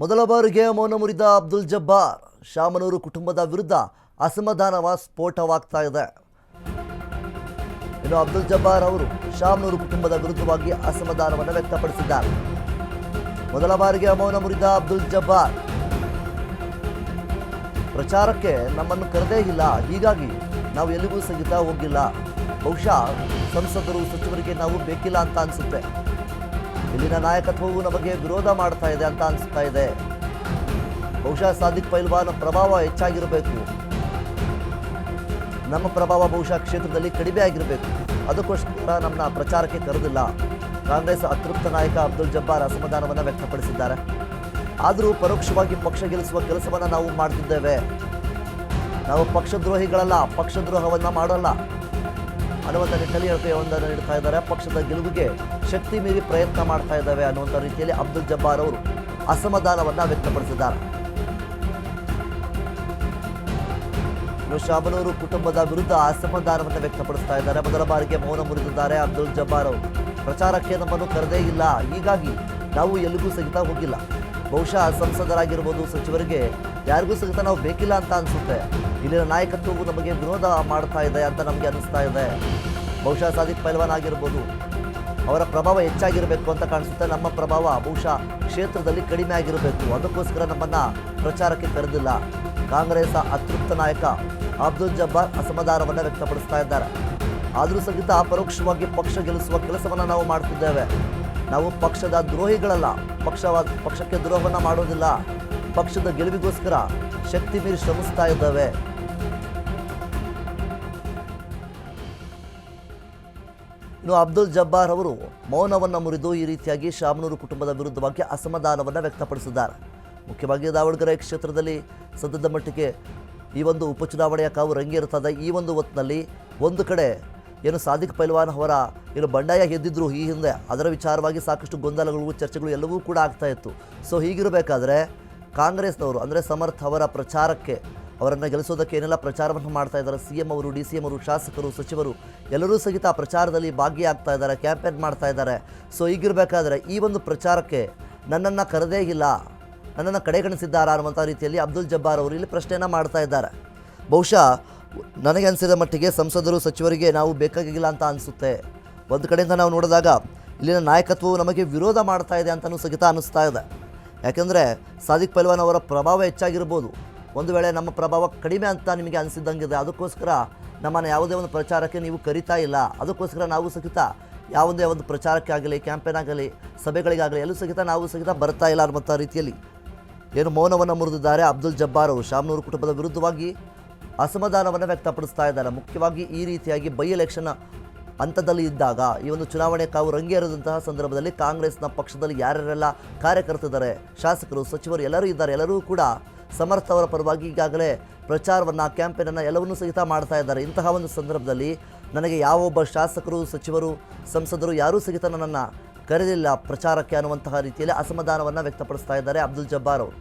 ಮೊದಲ ಬಾರಿಗೆ ಮೌನ ಮುರಿದ ಅಬ್ದುಲ್ ಜಬ್ಬಾರ್. ಶಾಮನೂರು ಕುಟುಂಬದ ವಿರುದ್ಧ ಅಸಮಾಧಾನವ ಸ್ಫೋಟವಾಗ್ತಾ ಇದೆ. ಇನ್ನು ಅಬ್ದುಲ್ ಜಬ್ಬಾರ್ ಅವರು ಶಾಮನೂರು ಕುಟುಂಬದ ವಿರುದ್ಧವಾಗಿ ಅಸಮಾಧಾನವನ್ನು ವ್ಯಕ್ತಪಡಿಸಿದ್ದಾರೆ. ಮೊದಲ ಬಾರಿಗೆ ಮೌನ ಮುರಿದ ಅಬ್ದುಲ್ ಜಬ್ಬಾರ್. ಪ್ರಚಾರಕ್ಕೆ ನಮ್ಮನ್ನು ಕರೆದೇ ಇಲ್ಲ, ಹೀಗಾಗಿ ನಾವು ಎಲ್ಲಿಗೂ ಸಹಿತ ಹೋಗಿಲ್ಲ. ಬಹುಶಃ ಸಂಸದರು ಸಚಿವರಿಗೆ ನಾವು ಬೇಕಿಲ್ಲ ಅಂತ ಅನಿಸುತ್ತೆ. ಇಲ್ಲಿನ ನಾಯಕತ್ವವು ನಮಗೆ ವಿರೋಧ ಮಾಡ್ತಾ ಇದೆ ಅಂತ ಅನಿಸ್ತಾ ಇದೆ. ಬಹುಶಃ ಸಾದಿಕ್ ಪೈಲ್ವಾನ್ ಪ್ರಭಾವ ಹೆಚ್ಚಾಗಿರಬೇಕು, ನಮ್ಮ ಪ್ರಭಾವ ಬಹುಶಃ ಕ್ಷೇತ್ರದಲ್ಲಿ ಕಡಿಮೆ ಆಗಿರಬೇಕು. ಅದಕ್ಕೋಸ್ಕರ ನಮ್ಮನ್ನ ಪ್ರಚಾರಕ್ಕೆ ಕರೆದಿಲ್ಲ. ಕಾಂಗ್ರೆಸ್ ಅತೃಪ್ತ ನಾಯಕ ಅಬ್ದುಲ್ ಜಬ್ಬಾರ್ ಅಸಮಾಧಾನವನ್ನು ವ್ಯಕ್ತಪಡಿಸಿದ್ದಾರೆ. ಆದರೂ ಪರೋಕ್ಷವಾಗಿ ಪಕ್ಷ ಗೆಲ್ಲಿಸುವ ಕೆಲಸವನ್ನು ನಾವು ಮಾಡ್ತಿದ್ದೇವೆ. ನಾವು ಪಕ್ಷದ್ರೋಹಿಗಳಲ್ಲ, ಪಕ್ಷದ್ರೋಹವನ್ನು ಮಾಡೋಲ್ಲ ಅನ್ನುವಂಥ ನಿಟ್ಟಿನಲ್ಲಿ ಹೇಳಿಕೆಯೊಂದನ್ನು ನೀಡ್ತಾ ಇದ್ದಾರೆ. ಪಕ್ಷದ ಗೆಲುವಿಗೆ ಶಕ್ತಿ ಮೀರಿ ಪ್ರಯತ್ನ ಮಾಡ್ತಾ ಇದ್ದಾವೆ ಅನ್ನುವಂಥ ರೀತಿಯಲ್ಲಿ ಅಬ್ದುಲ್ ಜಬ್ಬಾರ್ ಅವರು ಅಸಮಾಧಾನವನ್ನು ವ್ಯಕ್ತಪಡಿಸಿದ್ದಾರೆ. ಶಾಮನೂರು ಕುಟುಂಬದ ವಿರುದ್ಧ ಅಸಮಾಧಾನವನ್ನು ವ್ಯಕ್ತಪಡಿಸ್ತಾ ಇದ್ದಾರೆ. ಮೊದಲ ಬಾರಿಗೆ ಮೌನ ಮುರಿದಿದ್ದಾರೆ ಅಬ್ದುಲ್ ಜಬ್ಬಾರ್ ಅವರು. ಪ್ರಚಾರಕ್ಕೆ ನಮ್ಮನ್ನು ಕರೆದೇ ಇಲ್ಲ, ಹೀಗಾಗಿ ನಾವು ಎಲ್ಲಿಗೂ ಸಹಿತ ಹೋಗಿಲ್ಲ. ಬಹುಶಃ ಸಂಸದರಾಗಿರ್ಬೋದು, ಸಚಿವರಿಗೆ ಯಾರಿಗೂ ಸಹಿತ ನಾವು ಬೇಕಿಲ್ಲ ಅಂತ ಅನಿಸುತ್ತೆ. ಇಲ್ಲಿನ ನಾಯಕತ್ವವು ನಮಗೆ ವಿರೋಧ ಮಾಡ್ತಾ ಇದೆ ಅಂತ ನಮಗೆ ಅನ್ನಿಸ್ತಾ ಇದೆ. ಬಹುಶಃ ಸಾದಿಕ್ ಪೈಲ್ವಾನ್ ಆಗಿರ್ಬೋದು, ಅವರ ಪ್ರಭಾವ ಹೆಚ್ಚಾಗಿರಬೇಕು ಅಂತ ಕಾಣಿಸುತ್ತೆ. ನಮ್ಮ ಪ್ರಭಾವ ಬಹುಶಃ ಕ್ಷೇತ್ರದಲ್ಲಿ ಕಡಿಮೆ ಆಗಿರಬೇಕು, ಅದಕ್ಕೋಸ್ಕರ ನಮ್ಮನ್ನು ಪ್ರಚಾರಕ್ಕೆ ಕರೆದಿಲ್ಲ. ಕಾಂಗ್ರೆಸ್ ಅತೃಪ್ತ ನಾಯಕ ಅಬ್ದುಲ್ ಜಬ್ಬಾರ್ ಅಸಮಾಧಾನವನ್ನು ವ್ಯಕ್ತಪಡಿಸ್ತಾ ಇದ್ದಾರೆ. ಆದರೂ ಸಹಿತ ಪರೋಕ್ಷವಾಗಿ ಪಕ್ಷ ಗೆಲ್ಲಿಸುವ ಕೆಲಸವನ್ನು ನಾವು ಮಾಡ್ತಿದ್ದೇವೆ. ನಾವು ಪಕ್ಷದ ದ್ರೋಹಿಗಳಲ್ಲ, ಪಕ್ಷಕ್ಕೆ ದ್ರೋಹವನ್ನು ಮಾಡೋದಿಲ್ಲ. ಪಕ್ಷದ ಗೆಲುವಿಗೋಸ್ಕರ ಶಕ್ತಿ ಮೀರಿ ಶ್ರಮಿಸ್ತಾ ಇದ್ದೇವೆ. ಇನ್ನು ಅಬ್ದುಲ್ ಜಬ್ಬಾರ್ ಅವರು ಮೌನವನ್ನು ಮುರಿದು ಈ ರೀತಿಯಾಗಿ ಶಾಮನೂರು ಕುಟುಂಬದ ವಿರುದ್ಧವಾಗಿ ಅಸಮಾಧಾನವನ್ನು ವ್ಯಕ್ತಪಡಿಸಿದ್ದಾರೆ. ಮುಖ್ಯವಾಗಿ ದಾವಣಗೆರೆ ಕ್ಷೇತ್ರದಲ್ಲಿ ಸದ್ಯದ ಮಟ್ಟಿಗೆ ಈ ಒಂದು ಉಪಚುನಾವಣೆಯ ಕಾವು ರಂಗೇರುತ್ತದೆ. ಈ ಒಂದು ಹೊತ್ತಿನಲ್ಲಿ ಒಂದು ಕಡೆ ಏನು ಸಾದಿಕ್ ಪೈಲ್ವಾನ್ ಅವರ ಏನು ಬಂಡಾಯ ಎದ್ದಿದ್ರು ಈ ಹಿಂದೆ, ಅದರ ವಿಚಾರವಾಗಿ ಸಾಕಷ್ಟು ಗೊಂದಲಗಳು, ಚರ್ಚೆಗಳು ಎಲ್ಲವೂ ಕೂಡ ಆಗ್ತಾ ಇತ್ತು. ಸೊ ಹೀಗಿರಬೇಕಾದ್ರೆ ಕಾಂಗ್ರೆಸ್ನವರು ಅಂದರೆ ಸಮರ್ಥ್ ಅವರ ಪ್ರಚಾರಕ್ಕೆ, ಅವರನ್ನು ಗೆಲ್ಲಿಸೋದಕ್ಕೆ ಏನೆಲ್ಲ ಪ್ರಚಾರವನ್ನು ಮಾಡ್ತಾ ಇದ್ದಾರೆ, CM ಅವರು, DCM ಅವರು, ಶಾಸಕರು, ಸಚಿವರು ಎಲ್ಲರೂ ಸಹಿತ ಆ ಪ್ರಚಾರದಲ್ಲಿ ಭಾಗಿಯಾಗ್ತಾ ಇದ್ದಾರೆ, ಕ್ಯಾಂಪೇನ್ ಮಾಡ್ತಾ ಇದ್ದಾರೆ. ಸೊ ಹೀಗಿರಬೇಕಾದ್ರೆ ಈ ಒಂದು ಪ್ರಚಾರಕ್ಕೆ ನನ್ನನ್ನು ಕರೆದೇ ಇಲ್ಲ, ನನ್ನನ್ನು ಕಡೆಗಣಿಸಿದ್ದಾರಾ ಅನ್ನುವಂಥ ರೀತಿಯಲ್ಲಿ ಅಬ್ದುಲ್ ಜಬ್ಬಾರ್ ಅವರು ಇಲ್ಲಿ ಪ್ರಶ್ನೆಯನ್ನು ಮಾಡ್ತಾ ಇದ್ದಾರೆ. ಬಹುಶಃ ನನಗೆ ಅನಿಸಿದ ಮಟ್ಟಿಗೆ ಸಂಸದರು, ಸಚಿವರಿಗೆ ನಾವು ಬೇಕಾಗಿಲ್ಲ ಅಂತ ಅನಿಸುತ್ತೆ. ಒಂದು ಕಡೆಯಿಂದ ನಾವು ನೋಡಿದಾಗ ಇಲ್ಲಿನ ನಾಯಕತ್ವವು ನಮಗೆ ವಿರೋಧ ಮಾಡ್ತಾ ಇದೆ ಅಂತಲೂ ಸಹಿತ ಅನ್ನಿಸ್ತಾ ಇದೆ. ಯಾಕೆಂದರೆ ಸಾದಿಕ್ ಪೈಲ್ವಾನ್ ಅವರ ಪ್ರಭಾವ ಹೆಚ್ಚಾಗಿರ್ಬೋದು, ಒಂದು ವೇಳೆ ನಮ್ಮ ಪ್ರಭಾವ ಕಡಿಮೆ ಅಂತ ನಿಮಗೆ ಅನಿಸಿದ್ದಂಗಿದೆ. ಅದಕ್ಕೋಸ್ಕರ ನಮ್ಮನ್ನು ಯಾವುದೇ ಒಂದು ಪ್ರಚಾರಕ್ಕೆ ನೀವು ಕರಿತಾ ಇಲ್ಲ. ಅದಕ್ಕೋಸ್ಕರ ನಾವು ಸಹಿತ ಯಾವುದೇ ಒಂದು ಪ್ರಚಾರಕ್ಕೆ ಆಗಲಿ, ಕ್ಯಾಂಪೇನ್ ಆಗಲಿ, ಸಭೆಗಳಿಗಾಗಲಿ ಎಲ್ಲೂ ಸಹಿತ ನಾವು ಸಹಿತ ಬರ್ತಾ ಇಲ್ಲ ಅನ್ನುವಂಥ ರೀತಿಯಲ್ಲಿ ಏನು ಮೌನವನ್ನು ಮುರಿದಿದ್ದಾರೆ ಅಬ್ದುಲ್ ಜಬ್ಬಾರ್ ಅವರು. ಶಾಮನೂರು ಕುಟುಂಬದ ವಿರುದ್ಧವಾಗಿ ಅಸಮಾಧಾನವನ್ನು ವ್ಯಕ್ತಪಡಿಸ್ತಾ ಇದ್ದಾರೆ. ಮುಖ್ಯವಾಗಿ ಈ ರೀತಿಯಾಗಿ ಬೈ ಎಲೆಕ್ಷನ್ ಹಂತದಲ್ಲಿ ಇದ್ದಾಗ, ಈ ಒಂದು ಚುನಾವಣೆ ಕಾವು ರಂಗೇರಿದಂತಹ ಸಂದರ್ಭದಲ್ಲಿ ಕಾಂಗ್ರೆಸ್ನ ಪಕ್ಷದಲ್ಲಿ ಯಾರ್ಯಾರೆಲ್ಲ ಕಾರ್ಯಕರ್ತರಿದ್ದಾರೆ, ಶಾಸಕರು, ಸಚಿವರು ಎಲ್ಲರೂ ಇದ್ದಾರೆ. ಎಲ್ಲರೂ ಕೂಡ ಸಮರ್ಥ್ ಅವರ ಪರವಾಗಿ ಈಗಾಗಲೇ ಪ್ರಚಾರವನ್ನು, ಕ್ಯಾಂಪೇನನ್ನು ಎಲ್ಲವನ್ನೂ ಸಹಿತ ಮಾಡ್ತಾ ಇದ್ದಾರೆ. ಇಂತಹ ಒಂದು ಸಂದರ್ಭದಲ್ಲಿ ನನಗೆ ಯಾವೊಬ್ಬ ಶಾಸಕರು, ಸಚಿವರು, ಸಂಸದರು ಯಾರೂ ಸಹಿತ ನನ್ನನ್ನು ಕರೆದಿಲ್ಲ ಪ್ರಚಾರಕ್ಕೆ ಅನ್ನುವಂತಹ ರೀತಿಯಲ್ಲಿ ಅಸಮಾಧಾನವನ್ನು ವ್ಯಕ್ತಪಡಿಸ್ತಾ ಇದ್ದಾರೆ ಅಬ್ದುಲ್ ಜಬ್ಬಾರ್ ಅವರು.